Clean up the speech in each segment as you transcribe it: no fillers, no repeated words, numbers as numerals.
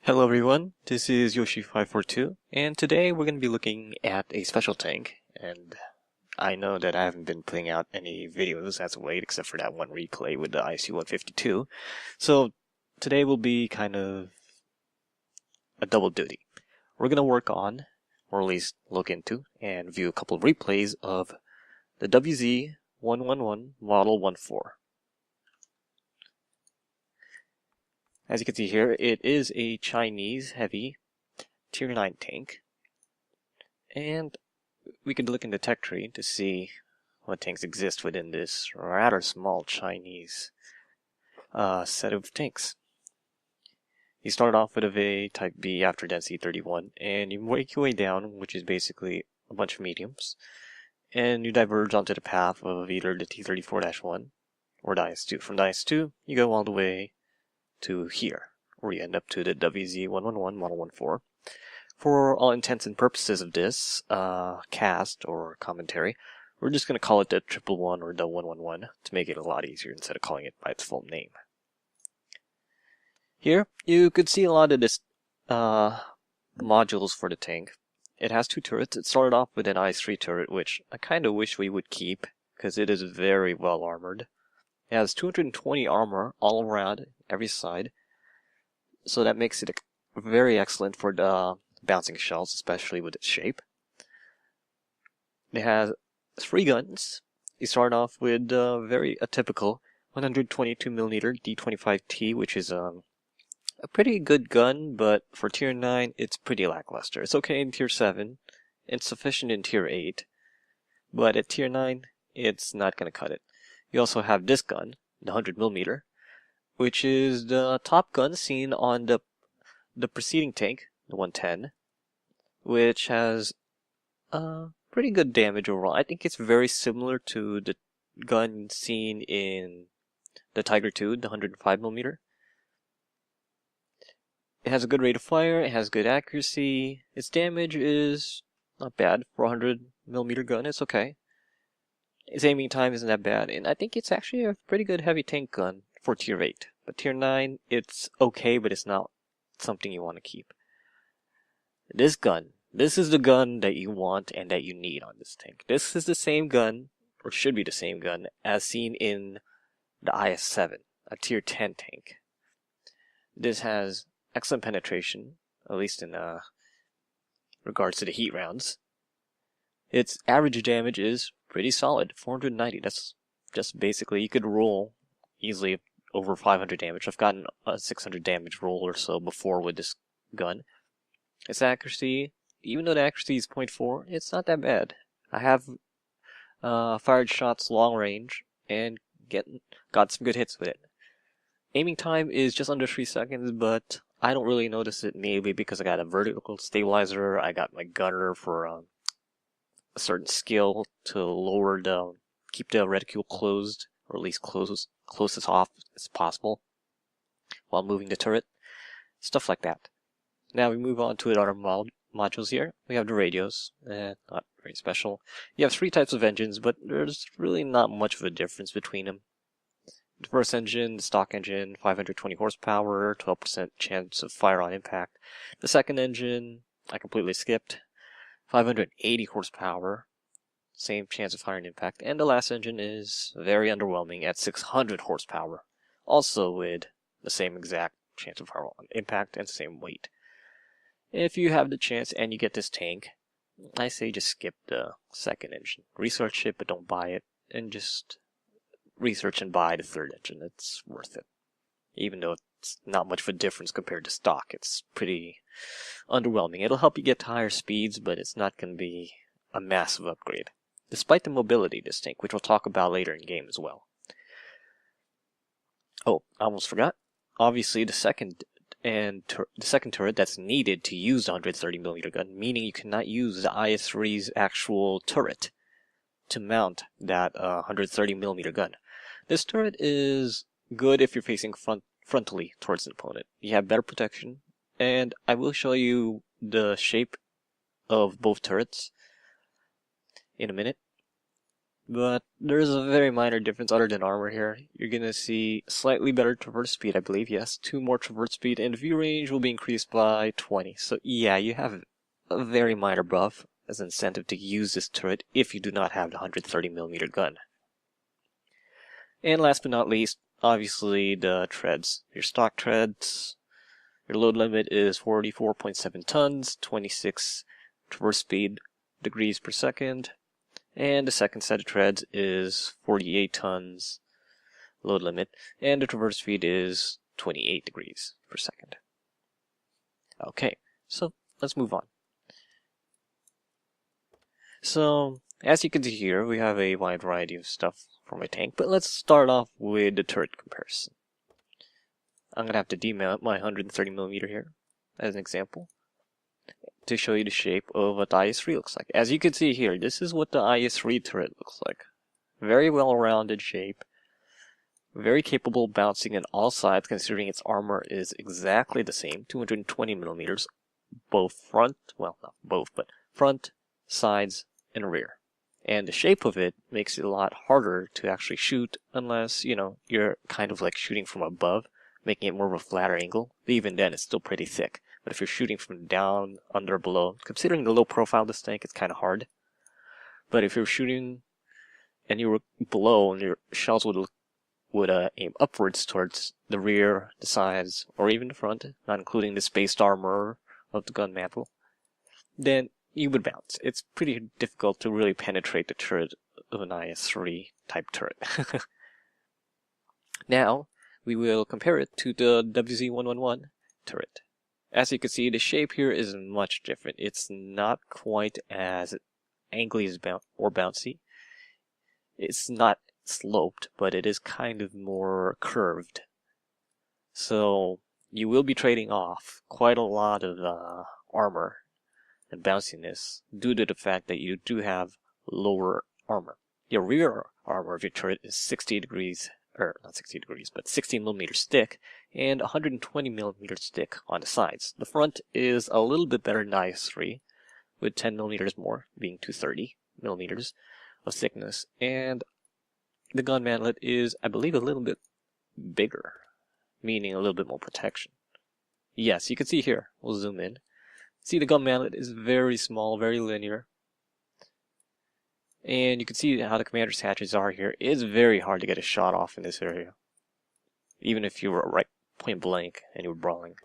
Hello everyone, this is Yoshi542, and today we're going to be looking at a special tank, and I know that I haven't been putting out any videos as of late except for that one replay with the IC-152, so today will be kind of a double duty. We're going to work on, or at least look into, and view a couple of replays of the WZ-111 Model 14. As you can see here, it is a Chinese heavy Tier 9 tank, and we could look in the tech tree to see what tanks exist within this rather small Chinese set of tanks. You start off with a Type B after density 31, and you work your way down, which is basically a bunch of mediums, and you diverge onto the path of either the T-34-1 or the IS-2. From the IS-2, you go all the way to here, where you end up to the WZ-111 Model 14. For all intents and purposes of this cast or commentary, we're just going to call it the 111 or the 111 to make it a lot easier instead of calling it by its full name. Here, you could see a lot of this modules for the tank. It has two turrets. It started off with an IS-3 turret, which I kind of wish we would keep because it is very well armored. It has 220 armor all around every side, so that makes it very excellent for the bouncing shells, especially with its shape. It has 3 guns. You start off with a typical 122mm D25T, which is a pretty good gun, but for Tier 9, it's pretty lackluster. It's okay in Tier 7, it's sufficient in Tier 8, but at Tier 9, it's not going to cut it. You also have this gun, the 100mm, which is the top gun seen on the preceding tank, the 110, which has pretty good damage overall. I think it's very similar to the gun seen in the Tiger II, the 105mm. It has a good rate of fire, it has good accuracy, its damage is not bad for a 100mm gun, it's okay. Its aiming time isn't that bad, and I think it's actually a pretty good heavy tank gun for Tier 8. But Tier 9, it's okay, but it's not something you want to keep. This gun, this is the gun that you want and that you need on this tank. This is the same gun, or should be the same gun, as seen in the IS-7, a Tier 10 tank. This has excellent penetration, at least in regards to the heat rounds. Its average damage is pretty solid, 490. That's just basically, you could roll easily over 500 damage. I've gotten a 600 damage roll or so before with this gun. Its accuracy, even though the accuracy is 0.4, it's not that bad. I have fired shots long range and got some good hits with it. Aiming time is just under 3 seconds, but I don't really notice it, maybe because I got a vertical stabilizer, I got my gunner for a certain skill to keep the reticule closed, or at least closest off as possible while moving the turret. Stuff like that. Now we move on to the other modules here. We have the radios, not very special. You have 3 types of engines, but there's really not much of a difference between them. The first engine, the stock engine, 520 horsepower, 12% chance of fire on impact. The second engine, I completely skipped, 580 horsepower, same chance of fire on impact. And the last engine is very underwhelming at 600 horsepower, also with the same exact chance of fire on impact and same weight. If you have the chance and you get this tank, I say just skip the second engine. Research it, but don't buy it, and just research and buy the third engine. It's worth it. Even though it's not much of a difference compared to stock, it's pretty underwhelming. It'll help you get to higher speeds, but it's not going to be a massive upgrade, despite the mobility of this tank, which we'll talk about later in game as well. Oh, I almost forgot. Obviously, the second turret that's needed to use the 130mm gun, meaning you cannot use the IS-3's actual turret to mount that 130mm gun. This turret is good if you're facing frontally towards an opponent. You have better protection, and I will show you the shape of both turrets in a minute. but there's a very minor difference other than armor here. You're gonna see slightly better traverse speed, I believe, yes, 2 more traverse speed, and view range will be increased by 20. So yeah, you have a very minor buff as an incentive to use this turret if you do not have the 130mm gun. And last but not least, obviously the treads. Your stock treads, your load limit is 44.7 tons, 26 traverse speed degrees per second, and the second set of treads is 48 tons load limit, and the traverse speed is 28 degrees per second. Okay, so let's move on. So, as you can see here, we have a wide variety of stuff for my tank, but let's start off with the turret comparison. I'm going to have to demount my 130mm here as an example to show you the shape of what the IS-3 looks like. As you can see here, this is what the IS-3 turret looks like. Very well-rounded shape, very capable of bouncing on all sides considering its armor is exactly the same, 220mm, both front, well not both, but front, sides, and rear. And the shape of it makes it a lot harder to actually shoot unless, you know, you're kind of like shooting from above, making it more of a flatter angle. But even then, it's still pretty thick. But if you're shooting from down, under, below, considering the low profile of this tank, it's kind of hard. But if you're shooting and you were below and your shells would aim upwards towards the rear, the sides, or even the front, not including the spaced armor of the gun mantle, then you would bounce. It's pretty difficult to really penetrate the turret of an IS-3 type turret. Now, we will compare it to the WZ-111 turret. As you can see, the shape here is much different. It's not quite as angly as or bouncy. It's not sloped, but it is kind of more curved. So you will be trading off quite a lot of armor and bounciness due to the fact that you do have lower armor. Your rear armor of your turret is 60 degrees, or not 60 degrees, but 16mm thick and 120mm thick on the sides. The front is a little bit better than IS-3 with 10mm more, being 230mm of thickness, and the gun mantlet is, I believe, a little bit bigger, meaning a little bit more protection. Yes, you can see here, we'll zoom in. See, the gun mantlet is very small, very linear. And you can see how the commander's hatches are here. It's very hard to get a shot off in this area, even if you were right point blank and you were brawling.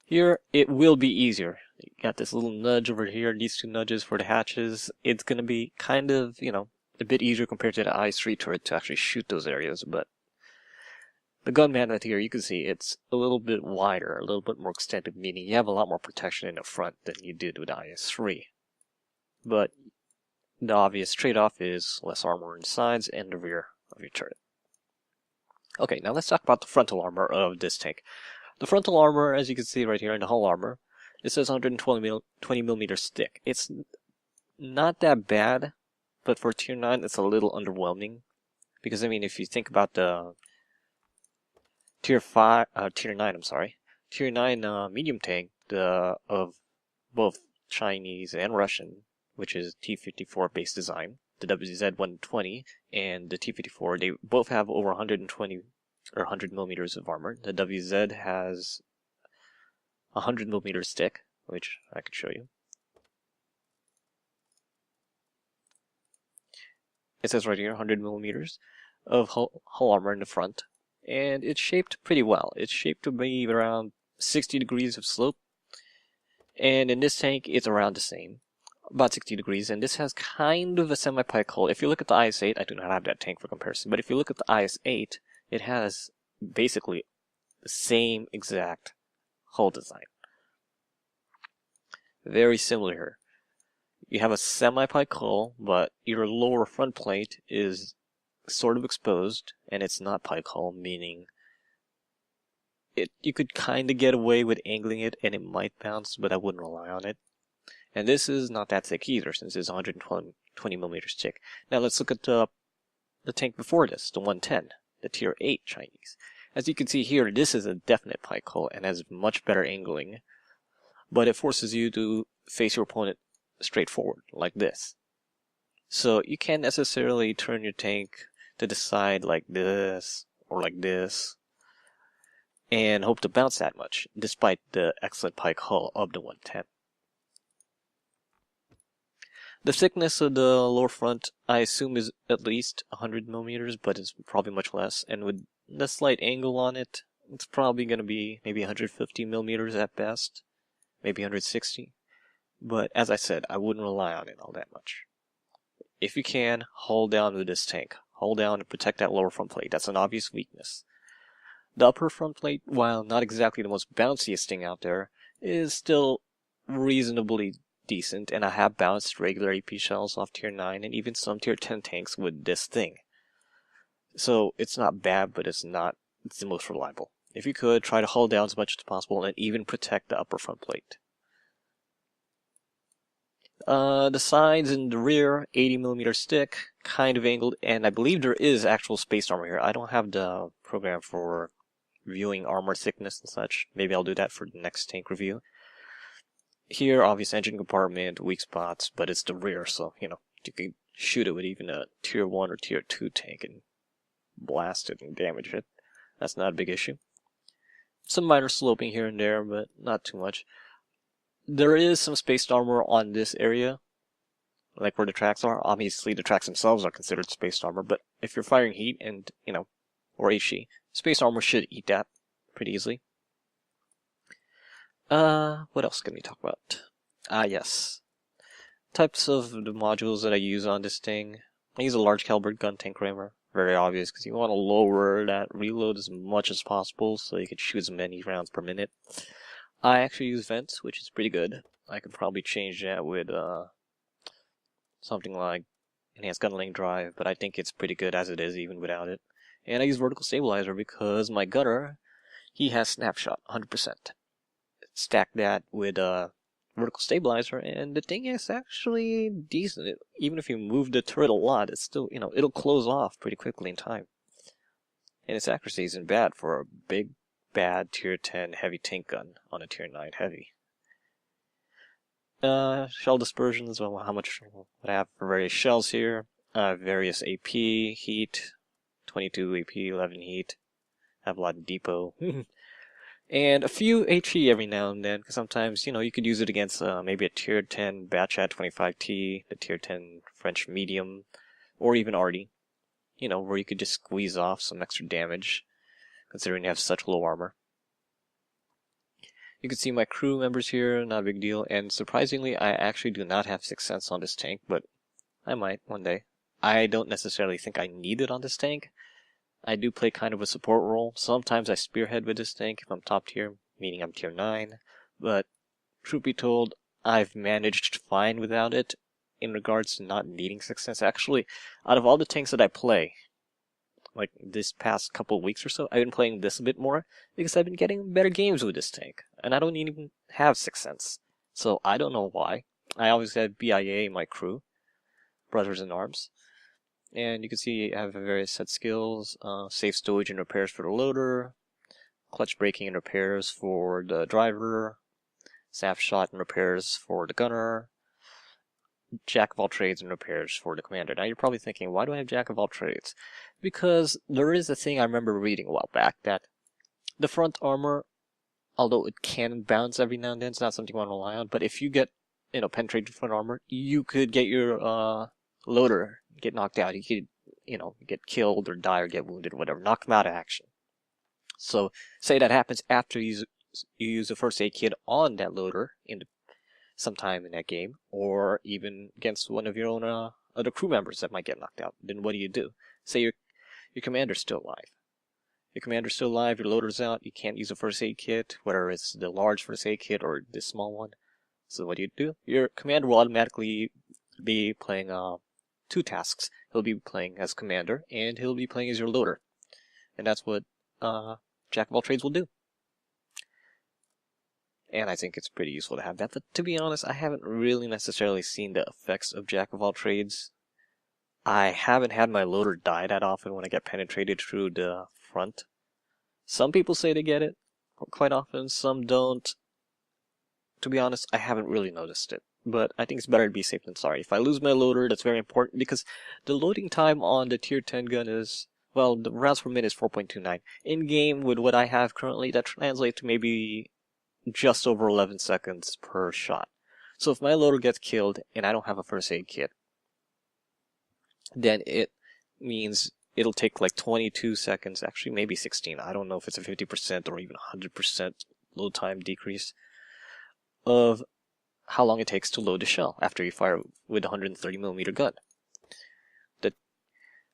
Here, it will be easier. You got this little nudge over here, these two nudges for the hatches. It's going to be kind of, you know, a bit easier compared to the IS-3 turret to actually shoot those areas, but the gun mantlet here, you can see it's a little bit wider, a little bit more extended, meaning you have a lot more protection in the front than you did with the IS-3. But the obvious trade-off is less armor in the sides and the rear of your turret. Okay, now let's talk about the frontal armor of this tank. The frontal armor, as you can see right here in the hull armor, it says 120mm thick. It's not that bad, but for Tier 9 it's a little underwhelming. Because, I mean, if you think about the Tier 9, Tier 9 medium tank of both Chinese and Russian, which is T-54 base design, the WZ-120 and the T-54, they both have over 120 or 100mm of armor. The WZ has 100mm thick, which I could show you. It says right here 100mm of hull armor in the front, and it's shaped pretty well. It's shaped to be around 60 degrees of slope, and in this tank it's around the same, about 60 degrees, and this has kind of a semi-pike hull. If you look at the IS-8, I do not have that tank for comparison, but if you look at the IS-8, it has basically the same exact hull design. Very similar here. You have a semi-pike hull, but your lower front plate is sort of exposed, and it's not pike hull, meaning you could kind of get away with angling it, and it might bounce, but I wouldn't rely on it. And this is not that thick either, since it's 120mm thick. Now let's look at the tank before this, the 110, the Tier 8 Chinese. As you can see here, this is a definite pike hull and has much better angling, but it forces you to face your opponent straight forward, like this. So you can't necessarily turn your tank to the side like this or like this and hope to bounce that much, despite the excellent pike hull of the 110. The thickness of the lower front, I assume, is at least 100 millimeters, but it's probably much less. And with the slight angle on it, it's probably going to be maybe 150 millimeters at best, maybe 160. But as I said, I wouldn't rely on it all that much. If you can, hold down with this tank. Hold down and protect that lower front plate. That's an obvious weakness. The upper front plate, while not exactly the most bounciest thing out there, is still reasonably decent, and I have bounced regular AP shells off tier 9 and even some tier 10 tanks with this thing. So it's not bad, but it's the most reliable. If you could, try to hold down as much as possible and even protect the upper front plate. The sides and the rear, 80mm stick, kind of angled, and I believe there is actual space armor here. I don't have the program for viewing armor thickness and such. Maybe I'll do that for the next tank review. Here, obvious engine compartment, weak spots, but it's the rear, so, you can shoot it with even a tier 1 or tier 2 tank and blast it and damage it. That's not a big issue. Some minor sloping here and there, but not too much. There is some spaced armor on this area, like where the tracks are. Obviously, the tracks themselves are considered spaced armor, but if you're firing heat and, or HE, spaced armor should eat that pretty easily. What else can we talk about? Yes. Types of the modules that I use on this thing. I use a large caliber gun tank rammer. Very obvious, because you want to lower that reload as much as possible so you can shoot as many rounds per minute. I actually use vents, which is pretty good. I could probably change that with something like enhanced gun length drive, but I think it's pretty good as it is even without it. And I use vertical stabilizer because my gunner, he has snapshot 100%. Stack that with vertical stabilizer, and the thing is actually decent. Even if you move the turret a lot, it's still, it'll close off pretty quickly in time. And its accuracy isn't bad for a big, bad tier 10 heavy tank gun on a tier 9 heavy. Shell dispersions, well, how much I have for various shells here. Various AP, heat, 22 AP, 11 heat. I have a lot of depot. And a few HE every now and then, because sometimes, you could use it against maybe a tier 10 Batchat 25T, the tier 10 French medium, or even Arty, where you could just squeeze off some extra damage, considering you have such low armor. You can see my crew members here, not a big deal, and surprisingly, I actually do not have 6th Sense on this tank, but I might one day. I don't necessarily think I need it on this tank. I do play kind of a support role. Sometimes I spearhead with this tank if I'm top tier, meaning I'm tier 9. But, truth be told, I've managed fine without it in regards to not needing 6th Sense. Actually, out of all the tanks that I play, like this past couple of weeks or so, I've been playing this a bit more because I've been getting better games with this tank. And I don't even have 6th Sense. So I don't know why. I always had BIA in my crew, Brothers in Arms. And you can see I have various set skills, safe stowage and repairs for the loader, clutch braking and repairs for the driver, snapshot and repairs for the gunner, jack of all trades and repairs for the commander. Now you're probably thinking, why do I have jack of all trades? Because there is a thing I remember reading a while back that the front armor, although it can bounce every now and then, it's not something you want to rely on, but if you get, penetrated front armor, you could get your loader get knocked out. He could, get killed or die or get wounded or whatever. Knock him out of action. So, say that happens after you use a first aid kit on that loader sometime in that game, or even against one of your own other crew members that might get knocked out. Then what do? Say your commander's still alive. Your commander's still alive, your loader's out, you can't use a first aid kit, whether it's the large first aid kit or the small one. So what do? Your commander will automatically be playing 2 tasks. He'll be playing as commander, and he'll be playing as your loader. And that's what Jack of all trades will do. And I think it's pretty useful to have that, but to be honest, I haven't really necessarily seen the effects of Jack of all trades. I haven't had my loader die that often when I get penetrated through the front. Some people say they get it quite often, some don't. To be honest, I haven't really noticed it. but I think it's better to be safe than sorry. If I lose my loader, that's very important because the loading time on the tier 10 gun is, well, the rounds per minute is 4.29. In game, with what I have currently, that translates to maybe just over 11 seconds per shot. So if my loader gets killed and I don't have a first aid kit, then it means it'll take like 22 seconds, actually maybe 16. I don't know if it's a 50% or even 100% load time decrease of how long it takes to load the shell after you fire with a 130mm gun.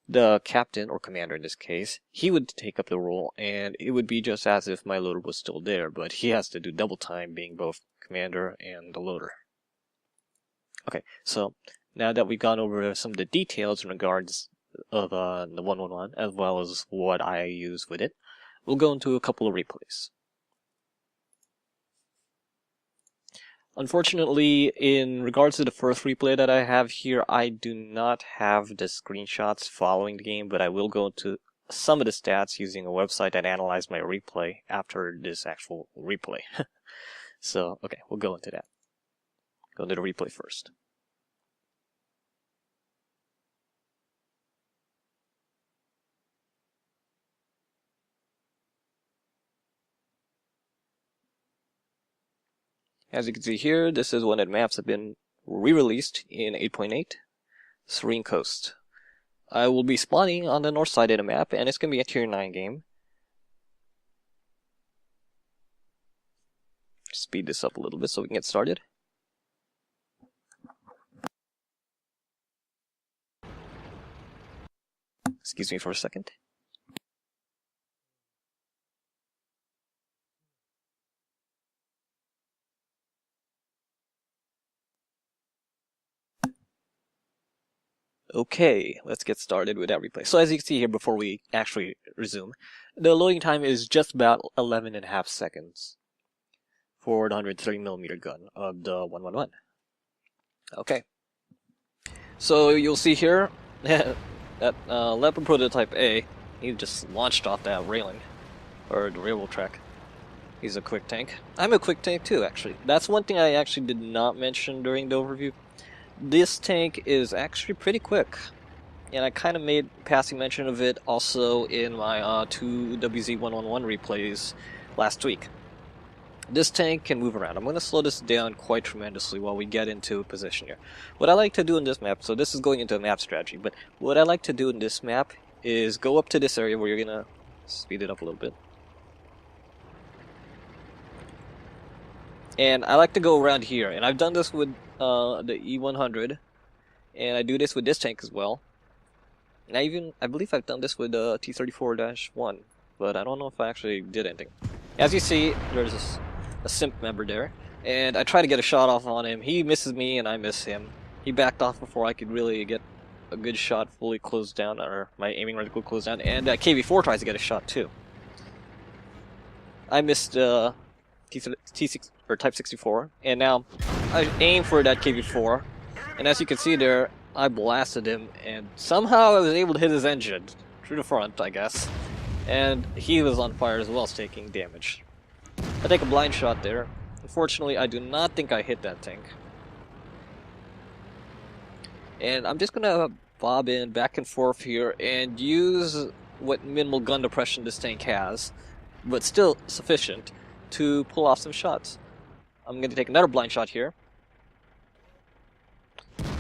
The captain, or commander in this case, he would take up the role, and it would be just as if my loader was still there, but he has to do double time being both commander and the loader. Okay, so now that we've gone over some of the details in regards of the 111, as well as what I use with it, we'll go into a couple of replays. Unfortunately, in regards to the first replay that I have here, I do not have the screenshots following the game, but I will go into some of the stats using a website that analyzed my replay after this actual replay. So, okay, we'll go into that. Go into the replay first. As you can see here, this is when the maps have been re-released in 8.8, Serene Coast. I will be spawning on the north side of the map, and it's going to be a tier 9 game. Speed this up a little bit so we can get started. Excuse me for a second. Okay, let's get started with that replay. So as you can see here, before we actually resume, the loading time is just about 11.5 seconds for the 130mm gun of the 111. Okay, so you'll see here that Leopard Prototype A, he just launched off that railing, or the railroad track. He's a quick tank. I'm a quick tank too, actually. That's one thing I actually did not mention during the overview. This tank is actually pretty quick, and I kind of made passing mention of it also in my 2 WZ111 replays last week. This tank can move around. I'm going to slow this down quite tremendously while we get into position here. What I like to do in this map, so this is going into a map strategy, but what I like to do in this map is go up to this area where you're going to speed it up a little bit. And I like to go around here, and I've done this with the E100, and I do this with this tank as well. And I believe I've done this with the T-34-1, but I don't know if I actually did anything. As you see, there's a simp member there, and I try to get a shot off on him. He misses me, and I miss him. He backed off before I could really get a good shot fully closed down, or my aiming reticle closed down, and KV-4 tries to get a shot too. I missed T6 or Type 64, and now I aim for that KV-4, and as you can see there, I blasted him, and somehow I was able to hit his engine through the front, I guess, and he was on fire as well, taking damage. I take a blind shot there. Unfortunately, I do not think I hit that tank, and I'm just gonna bob in back and forth here and use what minimal gun depression this tank has, but still sufficient to pull off some shots. I'm going to take another blind shot here.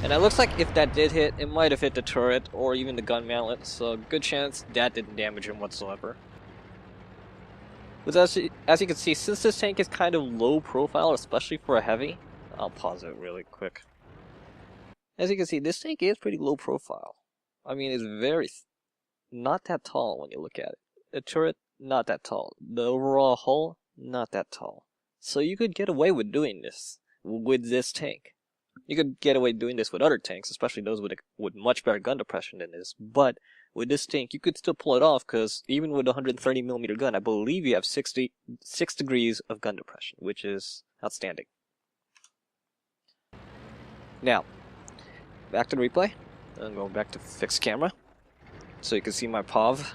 And it looks like if that did hit, it might have hit the turret or even the gun mantlet, so good chance that didn't damage him whatsoever. But as you can see, since this tank is kind of low profile, especially for a heavy, I'll pause it really quick. As you can see, this tank is pretty low profile. I mean, it's very not that tall when you look at it. The turret, not that tall. The overall hull, not that tall. So you could get away with doing this with this tank. You could get away doing this with other tanks, especially those with much better gun depression than this. But with this tank, you could still pull it off, because even with a 130mm gun, I believe you have 6 degrees of gun depression, which is outstanding. Now, back to the replay. I'm going back to fixed camera, so you can see my POV.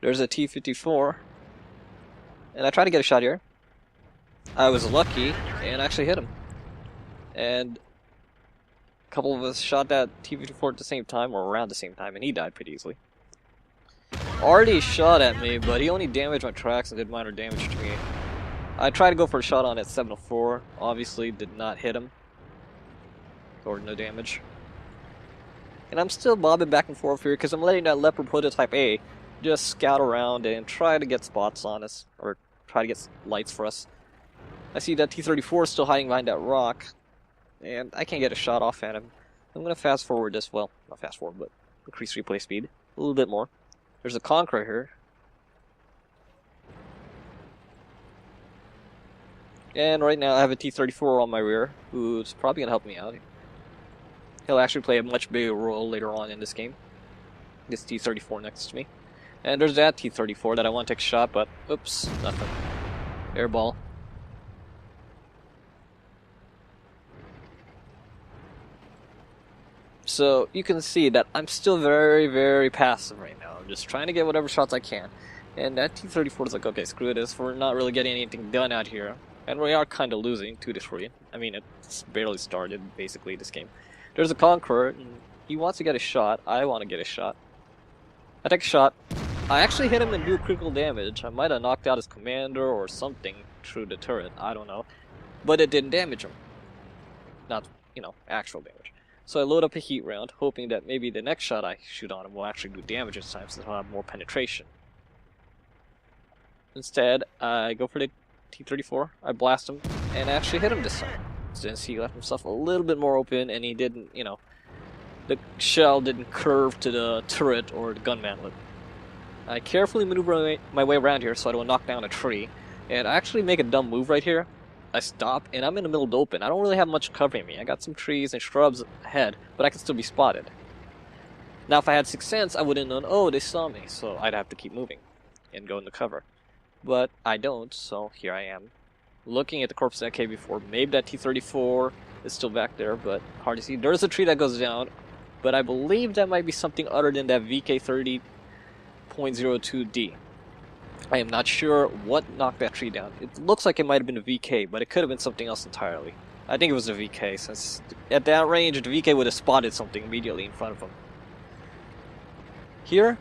There's a T-54. And I try to get a shot here. I was lucky and actually hit him. And a couple of us shot that T-54 at the same time, or around the same time, and he died pretty easily. Already shot at me, but he only damaged my tracks and did minor damage to me. I tried to go for a shot on at 704, obviously did not hit him. Or no damage. And I'm still bobbing back and forth here because I'm letting that Leopard Prototype A just scout around and try to get spots on us, or try to get lights for us. I see that T-34 is still hiding behind that rock, and I can't get a shot off at him. I'm going to fast forward this, well, not fast forward, but increase replay speed a little bit more. There's a Conqueror here. And right now I have a T-34 on my rear, who's probably going to help me out. He'll actually play a much bigger role later on in this game. This T-34 next to me. And there's that T-34 that I want to take a shot, but oops, nothing. Airball. So you can see that I'm still very, very passive right now. I'm just trying to get whatever shots I can. And that T-34 is like, okay, screw this. We're not really getting anything done out here. And we are kind of losing 2-3. I mean, it's barely started, basically, this game. There's a Conqueror, and he wants to get a shot. I want to get a shot. I take a shot. I actually hit him and do critical damage. I might have knocked out his commander or something through the turret. I don't know. But it didn't damage him. Not, you know, actual damage. So I load up a heat round, hoping that maybe the next shot I shoot on him will actually do damage this time, since I'll have more penetration. Instead, I go for the T-34, I blast him, and actually hit him this time. Since he left himself a little bit more open, and he didn't, you know, the shell didn't curve to the turret or the gun mantlet. I carefully maneuver my way around here so I don't knock down a tree, and I actually make a dumb move right here. I stop, and I'm in the middle of the open. I don't really have much covering me. I got some trees and shrubs ahead, but I can still be spotted. Now, if I had Sixth Sense, I would have known, oh, they saw me, so I'd have to keep moving and go in the cover. But I don't, so here I am, looking at the corpse of that KV-4. Maybe that T-34 is still back there, but hard to see. There's a tree that goes down, but I believe that might be something other than that VK30.02D. I am not sure what knocked that tree down. It looks like it might have been a VK, but it could have been something else entirely. I think it was a VK, since at that range, the VK would have spotted something immediately in front of him. Here,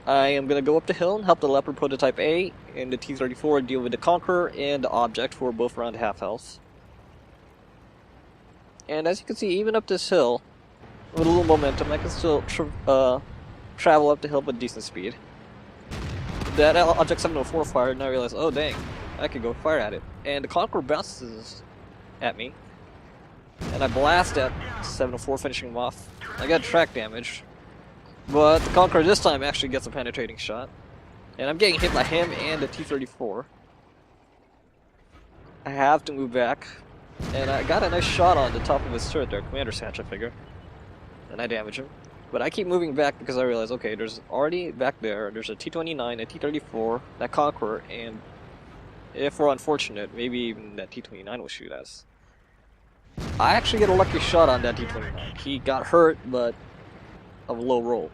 I am going to go up the hill and help the Leopard Prototype A and the T-34 deal with the Conqueror and the Object, who are both around half health. And as you can see, even up this hill, with a little momentum, I can still travel up the hill with decent speed. That Object 704 fired, and I realized, oh dang, I could go fire at it. And the Conqueror bounces at me, and I blast at 704, finishing him off. I got track damage, but the Conqueror this time actually gets a penetrating shot. And I'm getting hit by him and the T-34. I have to move back, and I got a nice shot on the top of his turret there, Commander's Hatch, I figure. And I damage him. But I keep moving back because I realize, okay, there's already back there's a T-29, a T-34, that Conqueror, and if we're unfortunate, maybe even that T-29 will shoot us. I actually get a lucky shot on that T-29. He got hurt, but of a low roll.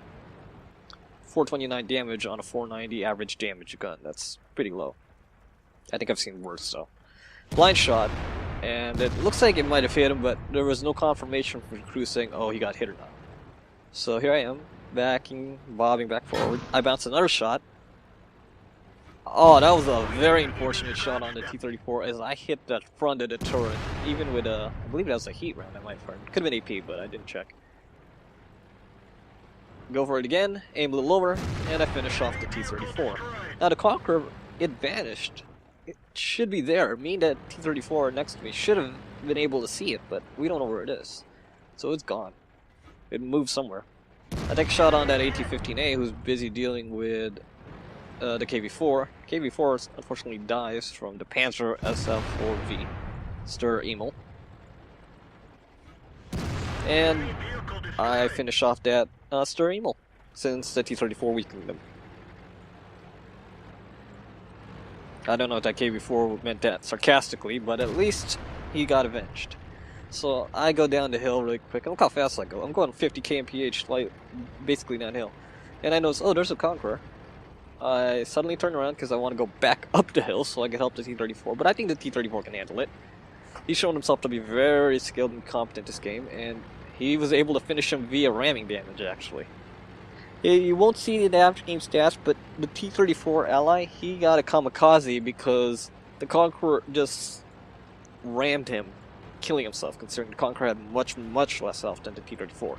429 damage on a 490 average damage gun. That's pretty low. I think I've seen worse, though. Blind shot, and it looks like it might have hit him, but there was no confirmation from the crew saying, oh, he got hit or not. So here I am, bobbing back forward. I bounce another shot. Oh, that was a very unfortunate shot on the T-34 as I hit that front of the turret, even with a, I believe that was a heat round I might have fired. Could have been AP, but I didn't check. Go for it again, aim a little lower, and I finish off the T-34. Now the Conqueror, it vanished. It should be there, meaning that T-34 next to me should have been able to see it, but we don't know where it is. So it's gone. It moved somewhere. I take a shot on that AT-15A who's busy dealing with the KV-4. KV-4 unfortunately dies from the Panzer SF-4V, Stir Emil. And I finish off that Stir Emil, since the T-34 weakened them. I don't know if that KV-4 meant that sarcastically, but at least he got avenged. So I go down the hill really quick. Look how fast I go. I'm going 50 kmph, basically downhill. And I notice, oh, there's a Conqueror. I suddenly turn around because I want to go back up the hill so I can help the T-34, but I think the T-34 can handle it. He's shown himself to be very skilled and competent this game, and he was able to finish him via ramming damage, actually. You won't see the after-game stats, but the T-34 ally, he got a kamikaze because the Conqueror just rammed him, killing himself, considering the Conqueror had much less health than the T-34.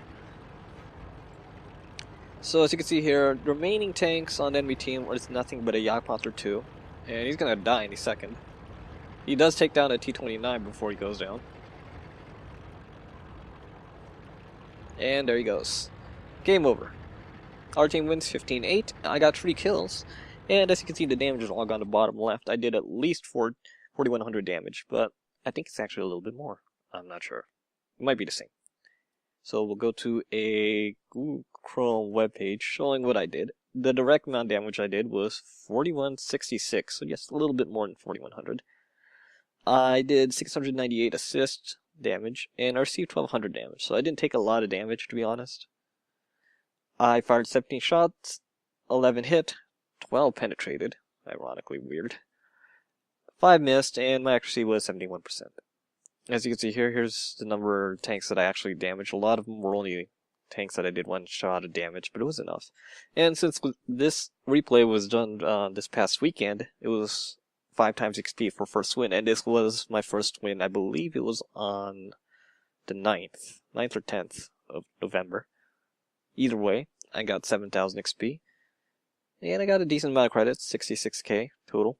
So as you can see here, the remaining tanks on the enemy team is nothing but a Jagdpanzer II, and he's gonna die any second. He does take down a T-29 before he goes down. And there he goes. Game over. Our team wins 15-8. I got 3 kills, and as you can see, the damage is all on the bottom left. I did at least 4,100 damage, but I think it's actually a little bit more. I'm not sure. It might be the same. So we'll go to a Google Chrome webpage showing what I did. The direct amount of damage I did was 4,166, so just a little bit more than 4,100. I did 698 assist damage, and I received 1,200 damage, so I didn't take a lot of damage, to be honest. I fired 17 shots, 11 hit, 12 penetrated, ironically weird. 5 missed, and my accuracy was 71%. As you can see here, here's the number of tanks that I actually damaged. A lot of them were only tanks that I did 1 shot of damage, but it was enough. And since this replay was done this past weekend, it was 5 times XP for first win, and this was my first win. I believe it was on the 9th or 10th of November. Either way, I got 7,000 XP, and I got a decent amount of credits, 66k total.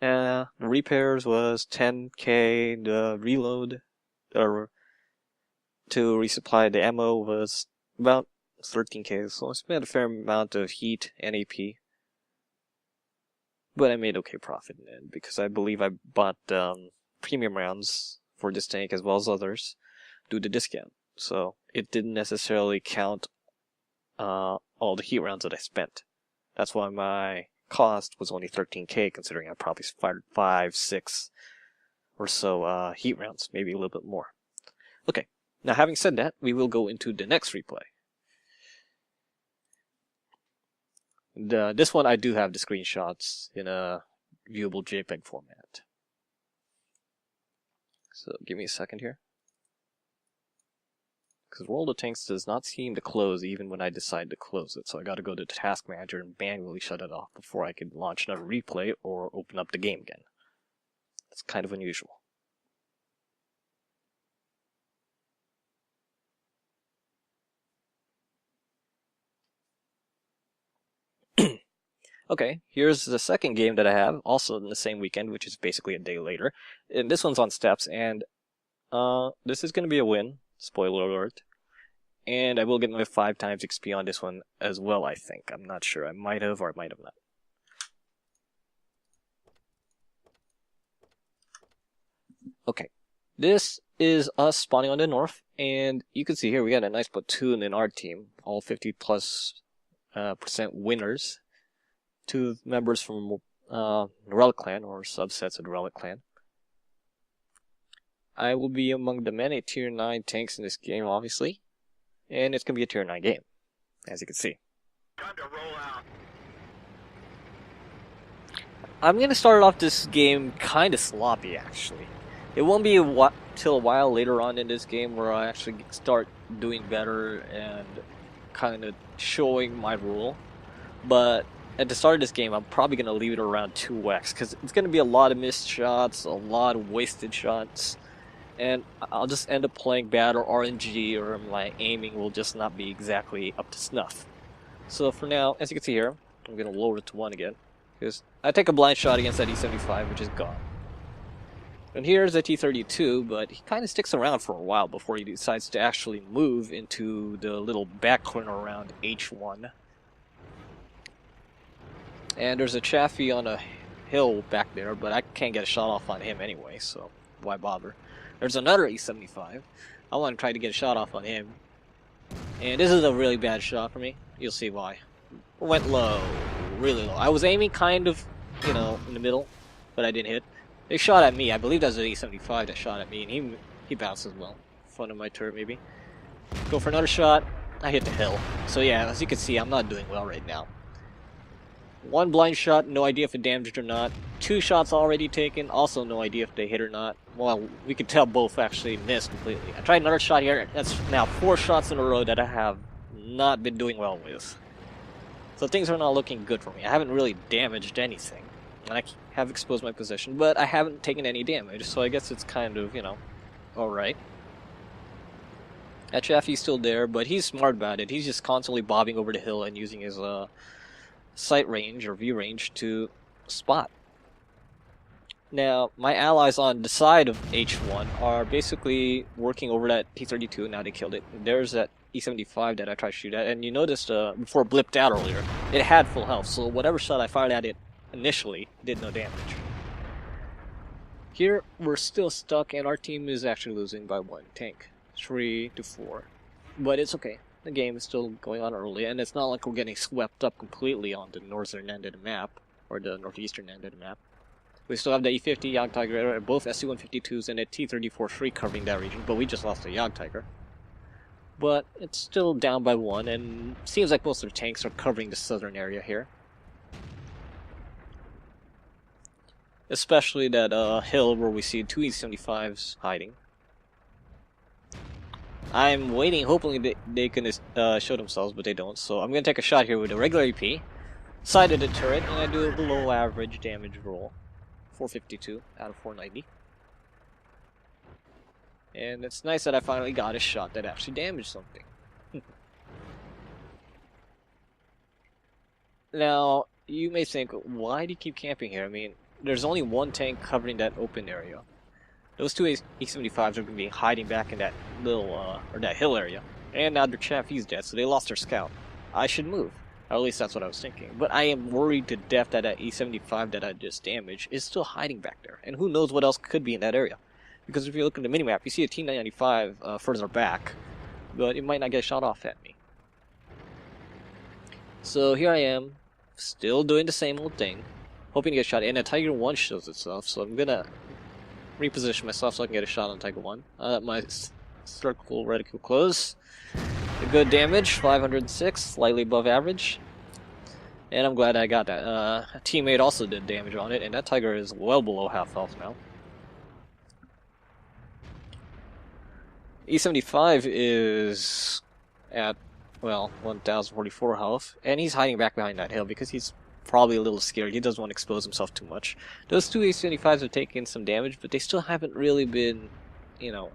The repairs was 10k, the reload, or to resupply the ammo was about 13k, so I spent a fair amount of heat and AP. But I made okay profit in the end, because I believe I bought premium rounds for this tank as well as others due to discount. So it didn't necessarily count all the heat rounds that I spent. That's why my cost was only 13k, considering I probably fired 5, 6 or so heat rounds, maybe a little bit more. Okay, now having said that, we will go into the next replay. This one I do have the screenshots in a viewable JPEG format. So give me a second here. Because World of Tanks does not seem to close even when I decide to close it, so I gotta go to the task manager and manually shut it off before I can launch another replay or open up the game again. It's kind of unusual. Okay, here's the second game that I have, also in the same weekend, which is basically a day later. And this one's on steps, and this is going to be a win, spoiler alert. And I will get my 5 times XP on this one as well, I think. I'm not sure. I might have or I might have not. Okay, this is us spawning on the north, and you can see here we got a nice platoon in our team, all 50+% winners. 2 members from the Relic Clan, or subsets of the Relic Clan. I will be among the many tier 9 tanks in this game, obviously. And it's going to be a tier 9 game, as you can see. Time to roll out. I'm going to start off this game kind of sloppy, actually. It won't be till a while later on in this game where I actually start doing better and kind of showing my rule. But at the start of this game, I'm probably going to leave it around 2x, because it's going to be a lot of missed shots, a lot of wasted shots, and I'll just end up playing bad, or RNG, or my aiming will just not be exactly up to snuff. So for now, as you can see here, I'm going to lower it to 1 again, because I take a blind shot against that E75, which is gone. And here's a T-32, but he kind of sticks around for a while before he decides to actually move into the little back corner around H1. And there's a Chaffee on a hill back there, but I can't get a shot off on him anyway, so why bother? There's another E75. I want to try to get a shot off on him. And this is a really bad shot for me. You'll see why. Went low. Really low. I was aiming kind of, in the middle, but I didn't hit. They shot at me. I believe that was an E75 that shot at me, and he bounced as well. In front of my turret, maybe. Go for another shot. I hit the hill. So yeah, as you can see, I'm not doing well right now. One blind shot, no idea if it damaged or not. 2 shots already taken, also no idea if they hit or not. Well, we could tell both actually missed completely. I tried another shot here. That's now 4 shots in a row that I have not been doing well with. So things are not looking good for me. I haven't really damaged anything. And I have exposed my position, but I haven't taken any damage, so I guess it's kind of, you know, alright. That Chaffee's still there, but he's smart about it. He's just constantly bobbing over the hill and using his sight range or view range to spot. Now, my allies on the side of H1 are basically working over that T-32. Now they killed it. There's that E-75 that I tried to shoot at, and you noticed before it blipped out earlier, it had full health, so whatever shot I fired at it initially did no damage. Here, we're still stuck, and our team is actually losing by 1 tank. 3-4. But it's okay. The game is still going on early, and it's not like we're getting swept up completely on the northern end of the map, or the northeastern end of the map. We still have the E-50 Jagdtiger, both SU-152s, and a T-34-3 covering that region, but we just lost the Jagdtiger. But it's still down by 1, and seems like most of the tanks are covering the southern area here. Especially that hill where we see 2 E-75s hiding. I'm waiting, hoping they can show themselves, but they don't. So I'm going to take a shot here with a regular EP, side of the turret, and I do a below average damage roll. 452 out of 490. And it's nice that I finally got a shot that actually damaged something. Now, you may think, why do you keep camping here? I mean, there's only 1 tank covering that open area. Those 2 E-75s are going to be hiding back in that little, or that hill area. And now their Chaffee's dead, so they lost their scout. I should move. Or at least that's what I was thinking. But I am worried to death that that E-75 that I just damaged is still hiding back there. And who knows what else could be in that area. Because if you look at the minimap, you see a T-95 further back. But it might not get shot off at me. So here I am, still doing the same old thing. Hoping to get shot. And a Tiger 1 shows itself, so I'm going to reposition myself so I can get a shot on Tiger 1. My circle reticle close. A good damage, 506, slightly above average. And I'm glad I got that. A teammate also did damage on it, and that Tiger is well below half health now. E-75 is at, well, 1044 health, and he's hiding back behind that hill because he's probably a little scared. He doesn't want to expose himself too much. Those 2 E-75s have taken some damage, but they still haven't really been, you know,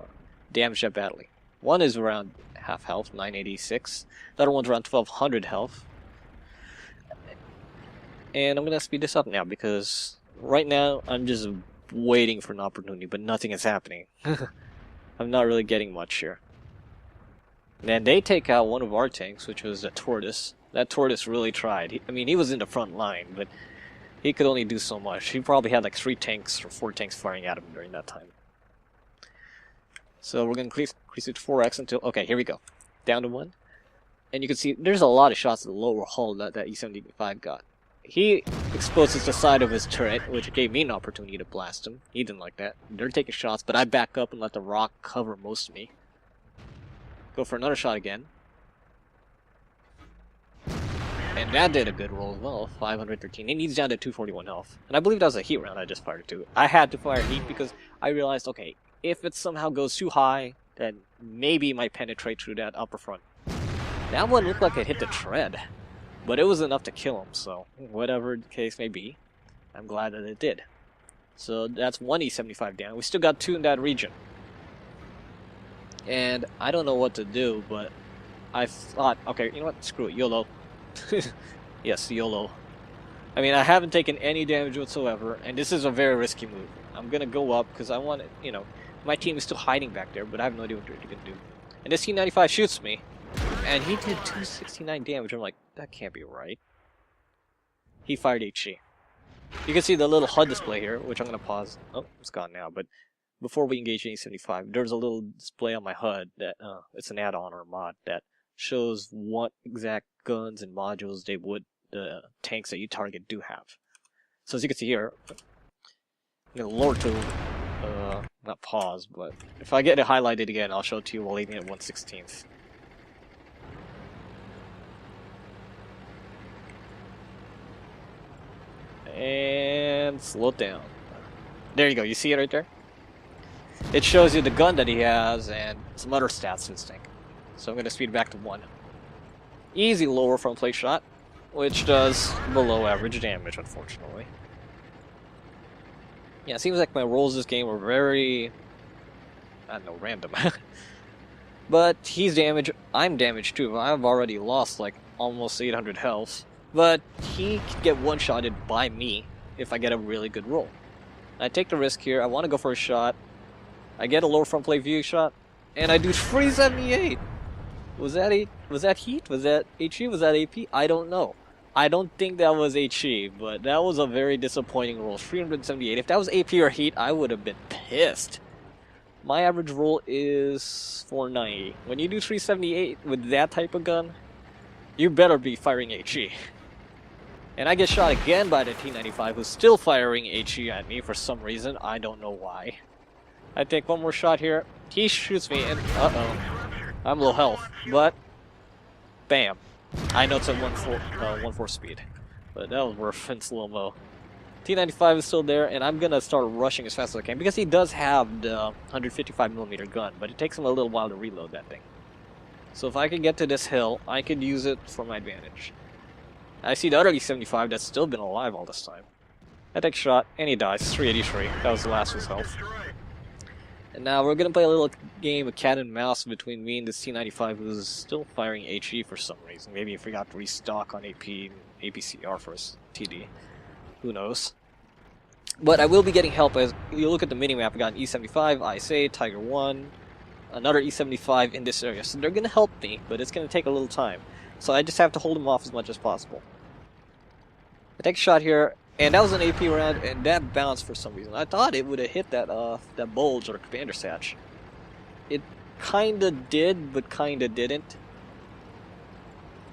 damaged that badly. One is around half health, 986. The other one's around 1200 health. And I'm going to speed this up now because right now I'm just waiting for an opportunity, but nothing is happening. I'm not really getting much here. And they take out one of our tanks, which was a Tortoise. That Tortoise really tried. I mean, he was in the front line, but he could only do so much. He probably had like 3 tanks or 4 tanks firing at him during that time. So we're going to increase it to 4x until... Okay, here we go. Down to 1. And you can see there's a lot of shots at the lower hull that E-75 got. He exposes the side of his turret, which gave me an opportunity to blast him. He didn't like that. They're taking shots, but I back up and let the rock cover most of me. Go for another shot again. And that did a good roll as well, 513. And he's down to 241 health. And I believe that was a heat round I just fired to. I had to fire heat because I realized, okay, if it somehow goes too high, then maybe it might penetrate through that upper front. That one looked like it hit the tread. But it was enough to kill him, so whatever the case may be, I'm glad that it did. So that's 1 E-75 down. We still got 2 in that region. And I don't know what to do, but I thought, okay, you know what, screw it, YOLO. Yes, YOLO. I mean, I haven't taken any damage whatsoever, and this is a very risky move. I'm gonna go up, because I want it, you know, my team is still hiding back there, but I have no idea what they're gonna do. And this T-95 shoots me, and he did 269 damage. I'm like, that can't be right. He fired HE. You can see the little HUD display here, which I'm going to pause. Oh, it's gone now, but before we engage in E-75, there's a little display on my HUD that, it's an add-on or a mod that shows what exact guns and modules the tanks that you target do have. So as you can see here, I'm going to lower to, not pause, but if I get it highlighted again, I'll show it to you while leaving it at 1/16. And slow it down. There you go, you see it right there? It shows you the gun that he has and some other stats in his tank. So I'm going to speed it back to 1. Easy lower front plate shot, which does below average damage, unfortunately. Yeah, it seems like my rolls this game were very, I don't know, random. But he's damaged, I'm damaged too. I've already lost like almost 800 health. But he can get one-shotted by me if I get a really good roll. I take the risk here, I want to go for a shot. I get a lower front plate view shot, and I do 378! Was that heat? Was that HE? Was that AP? I don't know. I don't think that was HE, but that was a very disappointing roll. 378. If that was AP or heat, I would have been pissed. My average roll is 490. When you do 378 with that type of gun, you better be firing HE. And I get shot again by the T95, who's still firing HE at me for some reason. I don't know why. I take one more shot here. He shoots me, and uh-oh. I'm low health, but bam. I know it's at 1.4 speed, but that was worth in slow-mo. T95 is still there, and I'm gonna start rushing as fast as I can because he does have the 155mm gun, but it takes him a little while to reload that thing. So if I can get to this hill, I could use it for my advantage. I see the other E75 that's still been alive all this time. I take a shot, and he dies. 383. That was the last of his health. And now we're gonna play a little game of cat and mouse between me and this T95 who's still firing HE for some reason. Maybe he forgot to restock on AP, APCR for his TD. Who knows? But I will be getting help as you look at the minimap. I got an E75, ISA, Tiger 1, another E75 in this area. So they're gonna help me, but it's gonna take a little time. So I just have to hold them off as much as possible. I take a shot here, and that was an AP round, and that bounced for some reason. I thought it would have hit that that bulge or commander satch. It kinda did, but kinda didn't.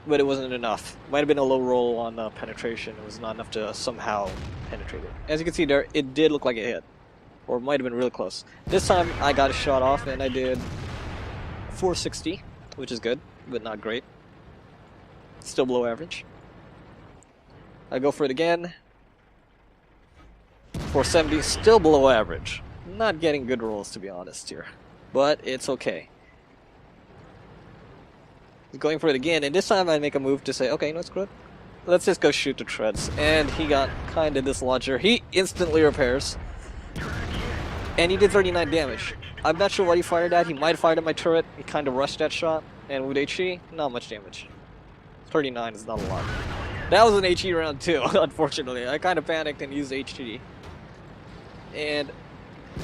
But it wasn't enough. Might have been a low roll on penetration. It was not enough to somehow penetrate it. As you can see there, it did look like it hit. Or it might have been really close. This time I got a shot off, and I did 460, which is good, but not great. Still below average. I go for it again. 470, still below average. Not getting good rolls, to be honest here. But it's okay. Going for it again, and this time I make a move to say, okay, no, it's good. Let's just go shoot the treads. And he got kinda dislodged here. He instantly repairs. And he did 39 damage. I'm not sure what he fired at. He might have fired at my turret. He kinda rushed that shot. And with HE, not much damage. 39 is not a lot. That was an HE round too, unfortunately. I kinda panicked and used HE. And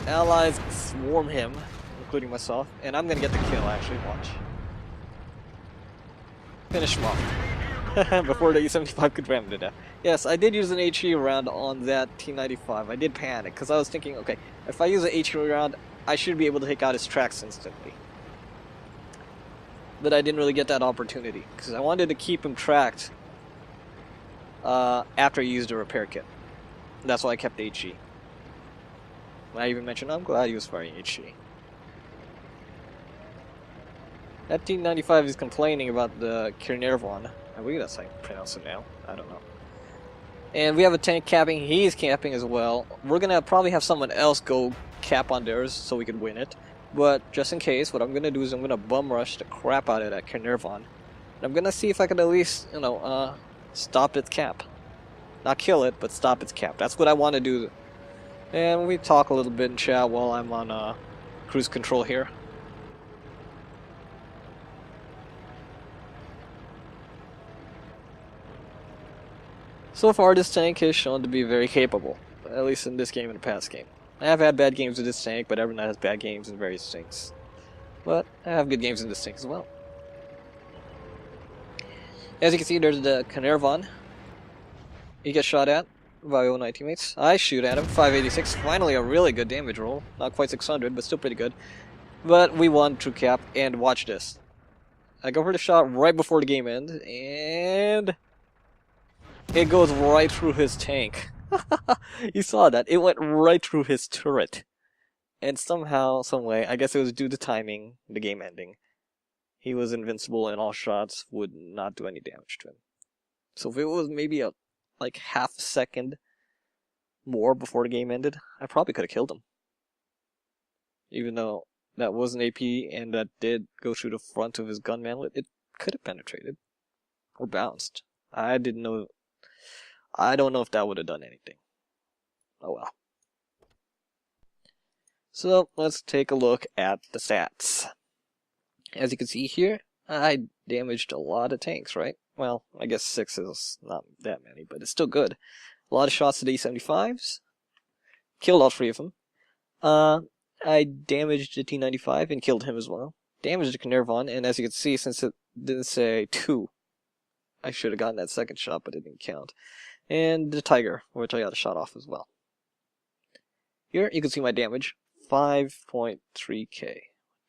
allies swarm him, including myself. And I'm gonna get the kill, actually. Watch. Finish him off. Before the E75 could ram him to death. Yes, I did use an HE round on that T95. I did panic, because I was thinking, okay, if I use an HE round, I should be able to take out his tracks instantly. But I didn't really get that opportunity, because I wanted to keep him tracked after I used a repair kit. That's why I kept HE. I even mentioned, I'm glad he was firing HE. That T95 is complaining about the Caernarvon. I believe that's how you pronounce it now. I don't know. And we have a tank capping. He's capping as well. We're gonna probably have someone else go cap on theirs so we can win it. But just in case, what I'm gonna do is I'm gonna bum rush the crap out of that Caernarvon. And I'm gonna see if I can at least, you know, stop its cap. Not kill it, but stop its cap. That's what I want to do. And we talk a little bit in chat while I'm on cruise control here. So far, this tank has shown to be very capable, at least in this game and the past game. I have had bad games with this tank, but everyone has bad games in various tanks. But I have good games in this tank as well. As you can see, there's the Caernarvon. He gets shot at by one of my teammates. I shoot at him, 586. Finally, a really good damage roll. Not quite 600, but still pretty good. But we won True Cap, and watch this. I go for the shot right before the game ends, and it goes right through his tank. You saw that. It went right through his turret. And somehow, some way, I guess it was due to timing, the game ending, he was invincible and all shots would not do any damage to him. So if it was maybe like half a second more before the game ended, I probably could have killed him. Even though that was an AP and that did go through the front of his gun manlet, it could have penetrated. Or bounced. I don't know if that would have done anything. Oh well. So let's take a look at the stats. As you can see here, I damaged a lot of tanks, right? Well, I guess 6 is not that many, but it's still good. A lot of shots to the E75s. Killed all 3 of them. I damaged the T95 and killed him as well. Damaged the Caernarvon, and as you can see, since it didn't say 2, I should have gotten that second shot, but it didn't count. And the Tiger, which I got a shot off as well. Here, you can see my damage. 5.3k.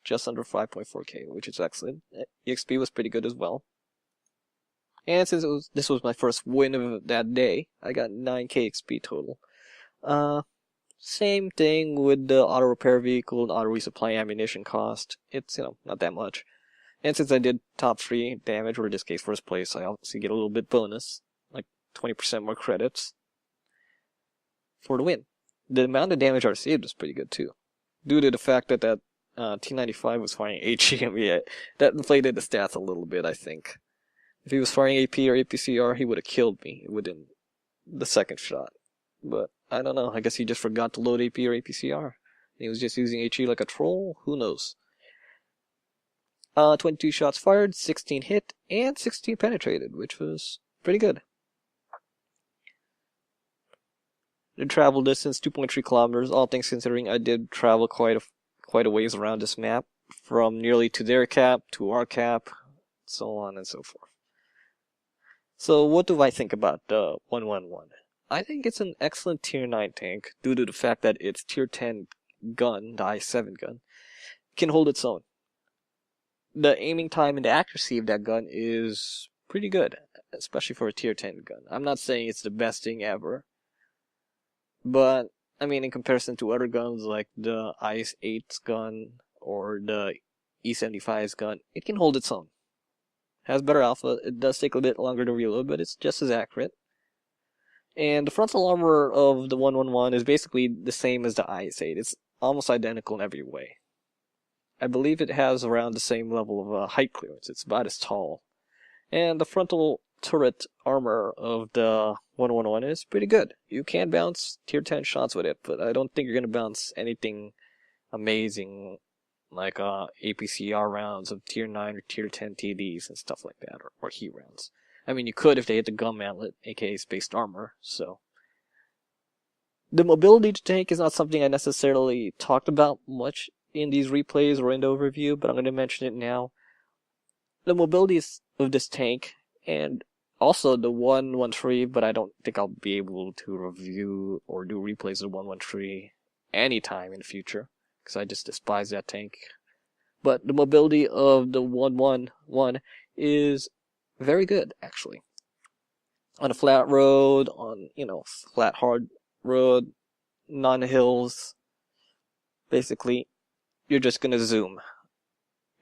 Just under 5.4k, which is excellent. EXP was pretty good as well. And since this was my first win of that day, I got 9k XP total. Same thing with the auto repair vehicle and auto resupply ammunition cost. It's, not that much. And since I did top 3 damage, or in this case first place, I obviously get a little bit bonus, like 20% more credits for the win. The amount of damage I received was pretty good too, due to the fact that that T95 was firing HE. That inflated the stats a little bit, I think. If he was firing AP or APCR, he would have killed me within the second shot. But I don't know, I guess he just forgot to load AP or APCR. He was just using HE like a troll, who knows. 22 shots fired, 16 hit, and 16 penetrated, which was pretty good. The travel distance, 2.3 kilometers, all things considering I did travel quite a ways around this map, from nearly to their cap, to our cap, so on and so forth. So what do I think about the 111? I think it's an excellent tier 9 tank, due to the fact that its tier 10 gun, the i7 gun, can hold its own. The aiming time and the accuracy of that gun is pretty good, especially for a tier 10 gun. I'm not saying it's the best thing ever, but, I mean, in comparison to other guns like the i8's gun or the E75's gun, it can hold its own. Has better alpha, it does take a bit longer to reload, but it's just as accurate. And the frontal armor of the 111 is basically the same as the IS-8. It's almost identical in every way. I believe it has around the same level of height clearance. It's about as tall. And the frontal turret armor of the 111 is pretty good. You can bounce tier 10 shots with it, but I don't think you're going to bounce anything amazing like APCR rounds of tier 9 or tier 10 TDs and stuff like that, or heat rounds. I mean, you could if they hit the gun mantlet, aka spaced armor, so. The mobility to tank is not something I necessarily talked about much in these replays or in the overview, but I'm going to mention it now. The mobility of this tank, and also the 113, but I don't think I'll be able to review or do replays of the 113 anytime in the future, because I just despise that tank. But the mobility of the 111 is very good, actually. On a flat road, on, flat hard road, non-hills, basically, you're just gonna zoom.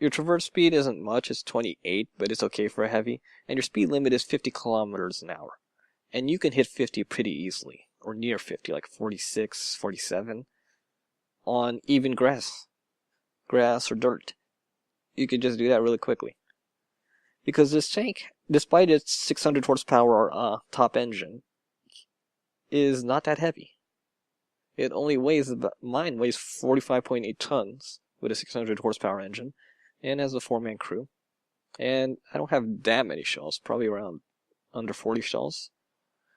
Your traverse speed isn't much, it's 28, but it's okay for a heavy, and your speed limit is 50 kilometers an hour. And you can hit 50 pretty easily, or near 50, like 46, 47, on even grass or dirt. You can just do that really quickly. Because this tank, despite its 600 horsepower top engine, is not that heavy. It only weighs, mine weighs 45.8 tons with a 600 horsepower engine, and has a 4-man crew. And I don't have that many shells, probably around under 40 shells.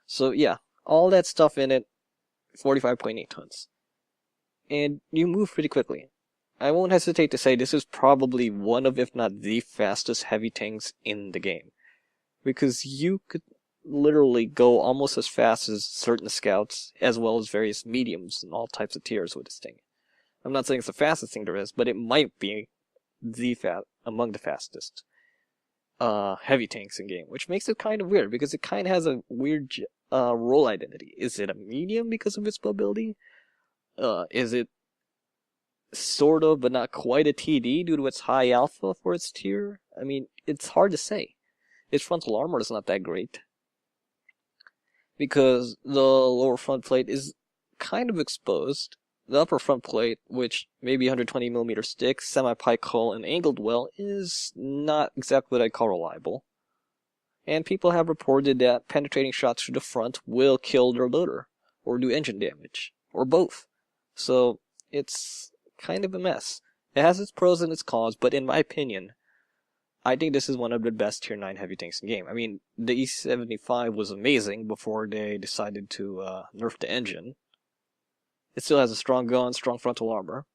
So yeah, all that stuff in it, 45.8 tons. And you move pretty quickly. I won't hesitate to say this is probably one of, if not the fastest heavy tanks in the game. Because you could literally go almost as fast as certain scouts, as well as various mediums and all types of tiers with this thing. I'm not saying it's the fastest thing there is, but it might be among the fastest heavy tanks in game, which makes it kind of weird, because it kind of has a weird role identity. Is it a medium because of its mobility? Is it sort of, but not quite a TD due to its high alpha for its tier? I mean, it's hard to say. Its frontal armor is not that great, because the lower front plate is kind of exposed. The upper front plate, which may be 120mm stick, semi-pike hull, and angled well, is not exactly what I'd call reliable. And people have reported that penetrating shots through the front will kill their loader, or do engine damage, or both. So it's kind of a mess. It has its pros and its cons, but in my opinion, I think this is one of the best Tier 9 heavy tanks in the game. I mean, the E75 was amazing before they decided to nerf the engine. It still has a strong gun, strong frontal armor,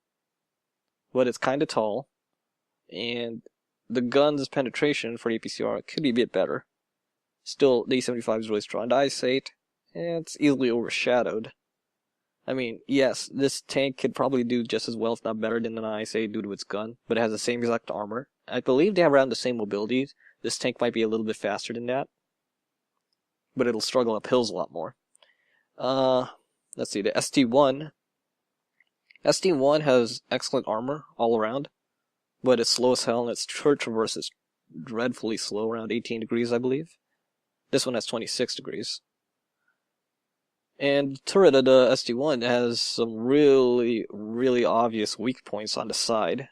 but it's kind of tall, and the gun's penetration for the APCR could be a bit better. Still, the E75 is really strong. The IS-8, it's easily overshadowed. I mean, yes, this tank could probably do just as well, if not better, than an IS-8 due to its gun, but it has the same exact armor. I believe they have around the same mobility. This tank might be a little bit faster than that, but it'll struggle up hills a lot more. Let's see, the ST1. ST1 has excellent armor all around, but it's slow as hell, and its turret traverse is dreadfully slow, around 18 degrees, I believe. This one has 26 degrees. And the turret of the ST1 has some really, really obvious weak points on the side,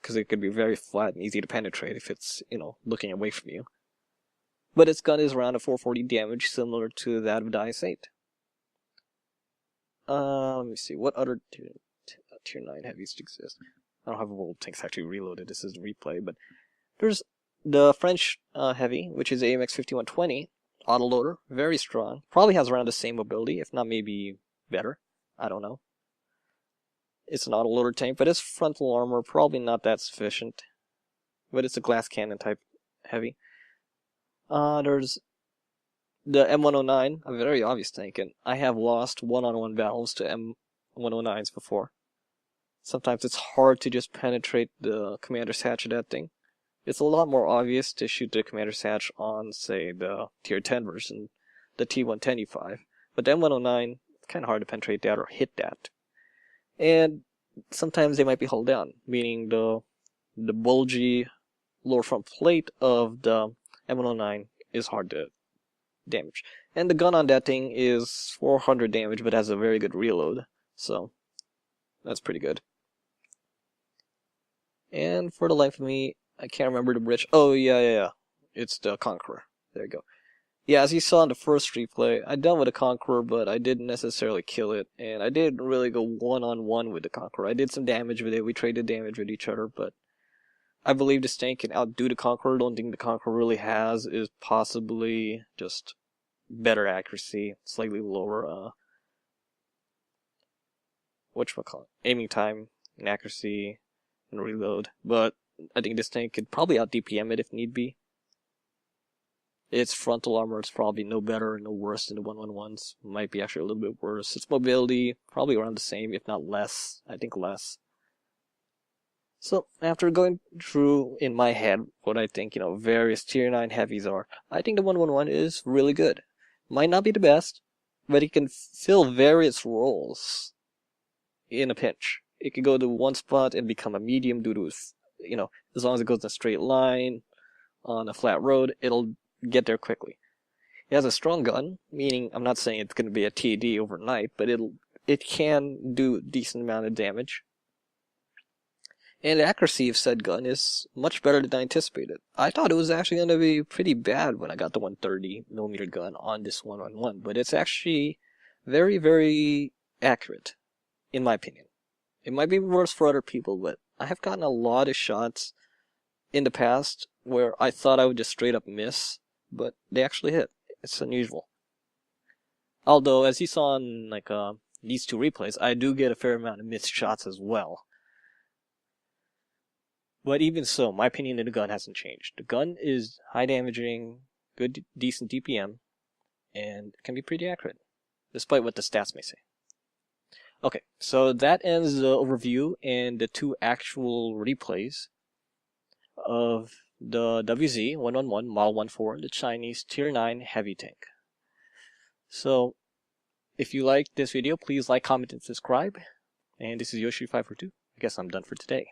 because it could be very flat and easy to penetrate if it's, looking away from you. But its gun is around a 440 damage, similar to that of the IS-8. Let me see, what other Tier 9 heavies exist? I don't have World Tanks actually reloaded, this is the replay, but there's the French heavy, which is AMX 5120, autoloader, very strong. Probably has around the same mobility, if not maybe better. I don't know. It's an autoloader tank, but its frontal armor probably not that sufficient. But it's a glass cannon type heavy. There's the M109, a very obvious tank, and I have lost one-on-one battles to M109s before. Sometimes it's hard to just penetrate the commander's hatch of that thing. It's a lot more obvious to shoot the commander's hatch on, say, the Tier 10 version, the T110E5. But the M109, it's kind of hard to penetrate that or hit that. And sometimes they might be hulled down, meaning the bulgy lower front plate of the M109 is hard to damage. And the gun on that thing is 400 damage, but has a very good reload, so that's pretty good. And for the life of me, I can't remember the bridge. Oh, yeah. It's the Conqueror. There you go. Yeah, as you saw in the first replay, I dealt with a Conqueror, but I didn't necessarily kill it, and I didn't really go one-on-one with the Conqueror. I did some damage with it, we traded damage with each other, but I believe this tank can outdo the Conqueror. The only thing the Conqueror really has is possibly just better accuracy, slightly lower, aiming time and accuracy and reload, but I think this tank could probably out-DPM it if need be. Its frontal armor is probably no better and no worse than the 111s. Might be actually a little bit worse. Its mobility, probably around the same, if not less. I think less. So, after going through in my head what I think, various Tier 9 heavies are, I think the 111 is really good. Might not be the best, but it can fill various roles in a pinch. It can go to one spot and become a medium due to, as long as it goes in a straight line on a flat road, it'll get there quickly. It has a strong gun, meaning I'm not saying it's going to be a TD overnight, but it can do a decent amount of damage. And the accuracy of said gun is much better than I anticipated. I thought it was actually going to be pretty bad when I got the 130mm gun on this 111, but it's actually very, very accurate, in my opinion. It might be worse for other people, but I have gotten a lot of shots in the past where I thought I would just straight up miss, but they actually hit. It's unusual. Although, as you saw in these two replays, I do get a fair amount of missed shots as well. But even so, my opinion of the gun hasn't changed. The gun is high damaging, good, decent DPM, and can be pretty accurate, despite what the stats may say. Okay, so that ends the overview and the two actual replays of the WZ-111 Model 14, the Chinese Tier 9 heavy tank. So, if you liked this video, please like, comment, and subscribe. And this is Yoshi542. I guess I'm done for today.